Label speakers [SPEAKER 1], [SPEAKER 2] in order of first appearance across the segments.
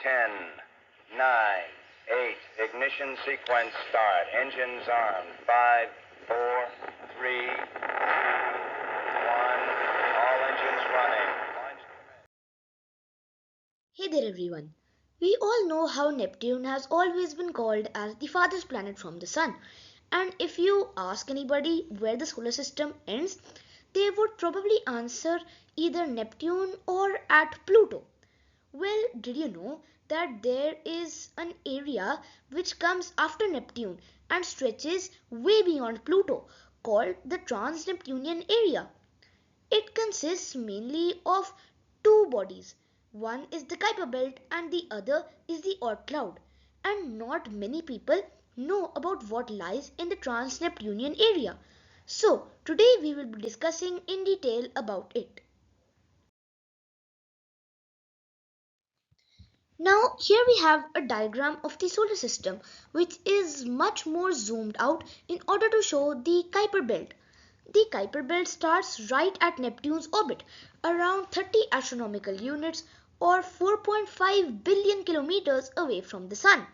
[SPEAKER 1] 10, 9, 8. Ignition sequence start. Engines armed. 5, 4, 3, 2, 1. All engines running.
[SPEAKER 2] Hey there everyone. We all know how Neptune has always been called as the farthest planet from the Sun. And if you ask anybody where the solar system ends, they would probably answer either Neptune or at Pluto. Well, did you know that there is an area which comes after Neptune and stretches way beyond Pluto called the Trans-Neptunian Area? It consists mainly of two bodies. One is the Kuiper belt and the other is the Oort cloud. And not many people know about what lies in the Trans-Neptunian area. So, today we will be discussing in detail about it. Now, here we have a diagram of the solar system which is much more zoomed out in order to show the Kuiper belt. The Kuiper belt starts right at Neptune's orbit, around 30 astronomical units or 4.5 billion kilometers away from the Sun.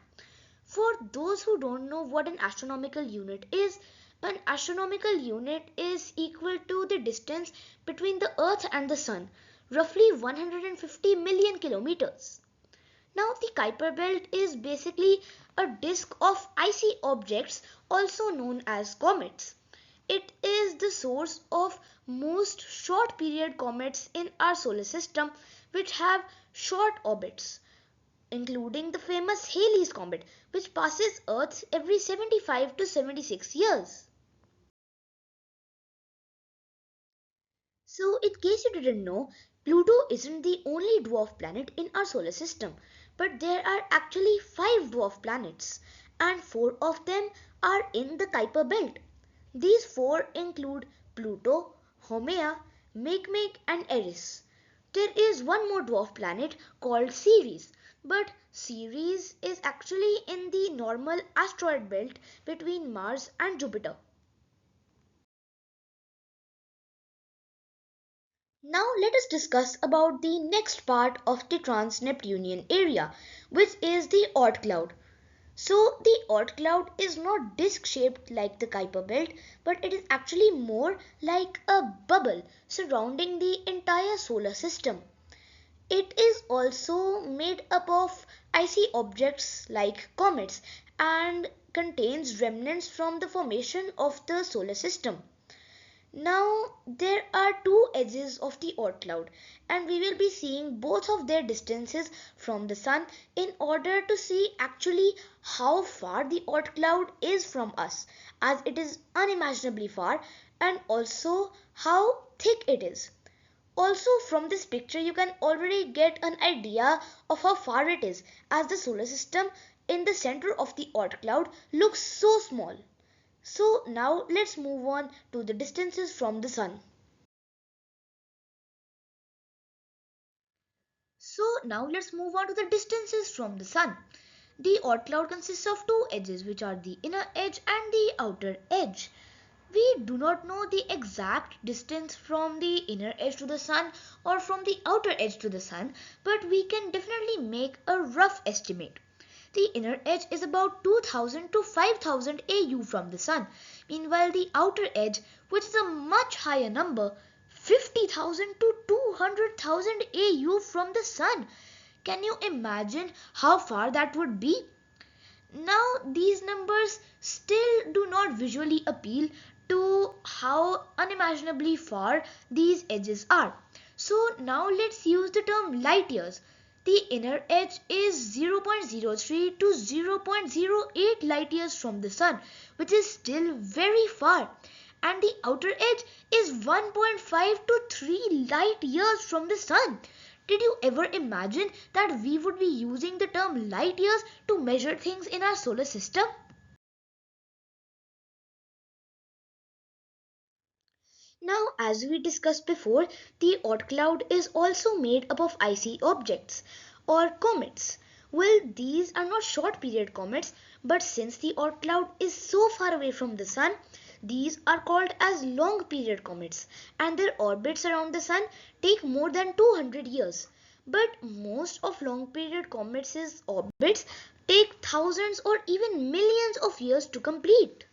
[SPEAKER 2] For those who don't know what an astronomical unit is, an astronomical unit is equal to the distance between the Earth and the Sun, roughly 150 million kilometers. Now, the Kuiper belt is basically a disk of icy objects, also known as comets. It is the source of most short period comets in our solar system which have short orbits, including the famous Halley's comet which passes Earth every 75 to 76 years. So, in case you didn't know, Pluto isn't the only dwarf planet in our solar system, but there are actually 5 dwarf planets, and 4 of them are in the Kuiper belt. These 4 include Pluto, Haumea, Makemake and Eris. There is one more dwarf planet called Ceres, but Ceres is actually in the normal asteroid belt between Mars and Jupiter. Now let us discuss about the next part of the Trans-Neptunian area, which is the Oort cloud. So the Oort cloud is not disc-shaped like the Kuiper belt, but it is actually more like a bubble surrounding the entire solar system. It is also made up of icy objects like comets and contains remnants from the formation of the solar system. Now there are two edges of the Oort cloud and we will be seeing both of their distances from the Sun in order to see actually how far the Oort cloud is from us, as it is unimaginably far, and also how thick it is. Also from this picture you can already get an idea of how far it is, as the solar system in the center of the Oort cloud looks so small. So now let's move on to the distances from the Sun. The Oort cloud consists of two edges, which are the inner edge and the outer edge. We do not know the exact distance from the inner edge to the Sun or from the outer edge to the Sun, but we can definitely make a rough estimate. The inner edge is about 2000 to 5000 AU from the Sun. Meanwhile, the outer edge, which is a much higher number, 50,000 to 200,000 AU from the Sun. Can you imagine how far that would be? Now, these numbers still do not visually appeal to how unimaginably far these edges are. So now let's use the term light years. The inner edge is 0.03 to 0.08 light years from the Sun, which is still very far. And the outer edge is 1.5 to 3 light years from the Sun. Did you ever imagine that we would be using the term light years to measure things in our solar system? Now, as we discussed before, the Oort cloud is also made up of icy objects or comets. Well, these are not short period comets, but since the Oort cloud is so far away from the Sun, these are called as long period comets and their orbits around the Sun take more than 200 years. But most of long period comets' orbits take thousands or even millions of years to complete.